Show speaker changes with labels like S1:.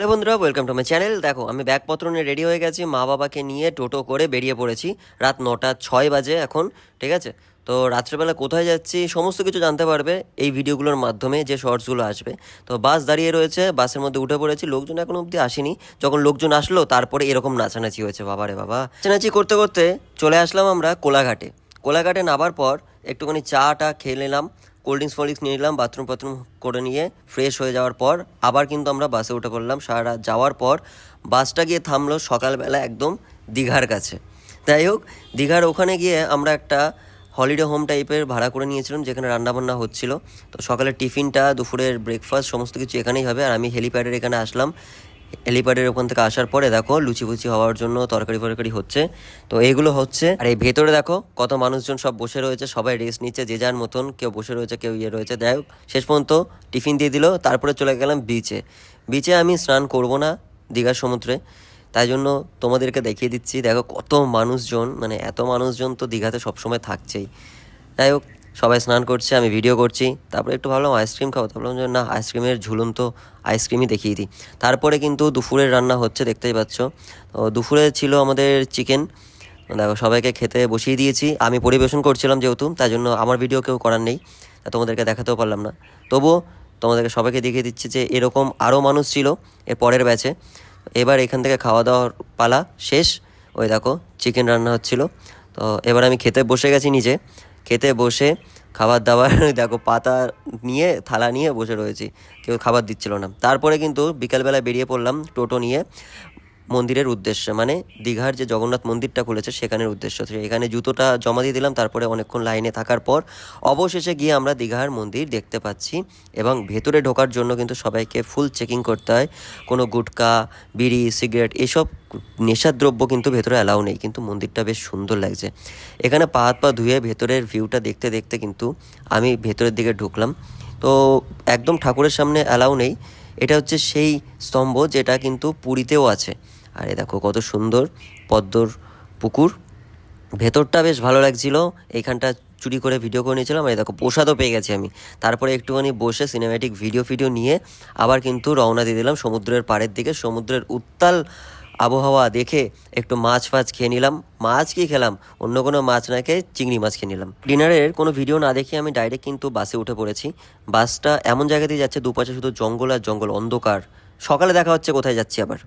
S1: Hello বন্ধুরা, welcome to my channel. দেখো, আমি ব্যাগপত্র নিয়ে রেডি হয়ে গেছি, মা বাবাকে নিয়ে টোটো করে বেরিয়ে পড়েছি। রাত 9:06 বাজে এখন, ঠিক আছে? তো রাত্রেবেলা কোথায় যাচ্ছি সমস্ত কিছু জানতে পারবে এই ভিডিওগুলোর মাধ্যমে, যে শর্টসগুলো আসবে। তো বাস দাঁড়িয়ে রয়েছে, বাসের মধ্যে উঠে পড়েছি, লোকজন এখন অবধি আসেনি। যখন লোকজন আসলো তারপরে এরকম নাচানাচি হয়েছে, বাবারে বাবা। নাচানাচি করতে করতে চলে আসলাম আমরা কোলাঘাটে। কোলাঘাটে নামার পর একটুখানি চাটা খেয়ে নিলাম, কোল্ড ড্রিঙ্কস নিয়ে নিলাম, বাথরুম করে নিয়ে ফ্রেশ হয়ে যাওয়ার পর আবার কিন্তু আমরা বাসে উঠে পড়লাম। সারা রাত যাওয়ার পর বাসটা গিয়ে থামলো সকালবেলা একদম দীঘার কাছে। যাই হোক, দীঘার ওখানে গিয়ে আমরা একটা হলিডে হোম টাইপের ভাড়া করে নিয়েছিলাম, যেখানে রান্নাবান্না হচ্ছিল। তো সকালের টিফিনটা, দুপুরের ব্রেকফাস্ট সমস্ত কিছু এখানেই হবে। আর আমি হেলিপ্যাডের এখানে আসলাম। হেলিপ্যাডের ওখান থেকে আসার পরে দেখো লুচি ফুচি হওয়ার জন্য তরকারি ফরকারি হচ্ছে। তো এইগুলো হচ্ছে। আর এই ভেতরে দেখো কত মানুষজন সব বসে রয়েছে, সবাই রেস্ট নিচ্ছে যে যার মতন, কেউ বসে রয়েছে, কেউ রয়েছে। যাই হোক, শেষ পর্যন্ত টিফিন দিয়ে দিল, তারপরে চলে গেলাম বিচে। বিচে আমি স্নান করব না দীঘার সমুদ্রে, তাই জন্য তোমাদেরকে দেখিয়ে দিচ্ছি। দেখো কত মানুষজন, মানে এত মানুষজন তো দীঘাতে সবসময় থাকছেই। যাই হোক, সবাই স্নান করছে, আমি ভিডিও করছি। তারপরে একটু ভাবলাম আইসক্রিম খাবো, ভাবলাম যে না, আইসক্রিমের ঝুলন্ত আইসক্রিমই দেখিয়ে দিই। তারপরে কিন্তু দুপুরের রান্না হচ্ছে, দেখতেই পাচ্ছ। তো দুপুরে ছিল আমাদের চিকেন। দেখো সবাইকে খেতে বসিয়ে দিয়েছি, আমি পরিবেশন করছিলাম যেহেতু, তাই জন্য আমার ভিডিও কেউ করার নেই, তা তোমাদেরকে দেখাতেও পারলাম না। তবুও তোমাদেরকে সবাইকে দেখিয়ে দিচ্ছি যে এরকম আরও মানুষ ছিল এর পরের ব্যাচে। এবার এখান থেকে খাওয়া দাওয়ার পালা শেষ। ওই দেখো চিকেন রান্না হচ্ছিল। তো এবার আমি খেতে বসে গেছি নিজে। খেতে বসে খাবার দাবার দেখো, পাতা নিয়ে থালা নিয়ে বসে রয়েছি, কেউ খাবার দিচ্ছিল না। তারপরে কিন্তু বিকালবেলা বেরিয়ে পড়লাম টোটো নিয়ে মন্দিরের উদ্দেশ্যে, মানে দীঘার যে জগন্নাথ মন্দিরটা খুলেছে সেখানের উদ্দেশ্য। এখানে জুতোটা জমা দিয়ে দিলাম, তারপরে অনেকক্ষণ লাইনে থাকার পর অবশেষে গিয়ে আমরা দীঘার মন্দির দেখতে পাচ্ছি। এবং ভেতরে ঢোকার জন্য কিন্তু সবাইকে ফুল চেকিং করতে হয়। কোনো গুটকা, বিড়ি, সিগারেট এসব নেশার দ্রব্য কিন্তু ভেতরে অ্যালাউ নেই। কিন্তু মন্দিরটা বেশ সুন্দর লাগছে। এখানে পা হাত পা ধুয়ে ভেতরের ভিউটা দেখতে দেখতে কিন্তু আমি ভেতরের দিকে ঢুকলাম। তো একদম ঠাকুরের সামনে অ্যালাউ নেই। এটা হচ্ছে সেই স্তম্ভ যেটা কিন্তু পুরীতেও আছে। আর এ দেখো কত সুন্দর পদ্মর পুকুর, ভেতরটা বেশ ভালো লাগছিল। এইখানটা চুরি করে ভিডিও করে নিয়েছিলাম। আর দেখো প্রসাদও পেয়ে গেছি আমি। তারপরে একটুখানি বসে সিনেম্যাটিক ভিডিও নিয়ে আবার কিন্তু রওনা দিয়ে দিলাম সমুদ্রের পাড়ের দিকে। সমুদ্রের উত্তাল আবহাওয়া দেখে একটু মাছ ফাছ খেয়ে নিলাম। মাছ কি খেলাম, অন্য কোনো মাছ না খেয়ে চিংড়ি মাছ খেয়ে নিলাম। ডিনারের কোনো ভিডিও না দেখে আমি ডাইরেক্ট কিন্তু বাসে উঠে পড়েছি। বাসটা এমন জায়গা দিয়ে যাচ্ছে, দুপাশে শুধু জঙ্গল আর জঙ্গল, অন্ধকার। সকালে দেখা হচ্ছে কোথায় যাচ্ছি আবার।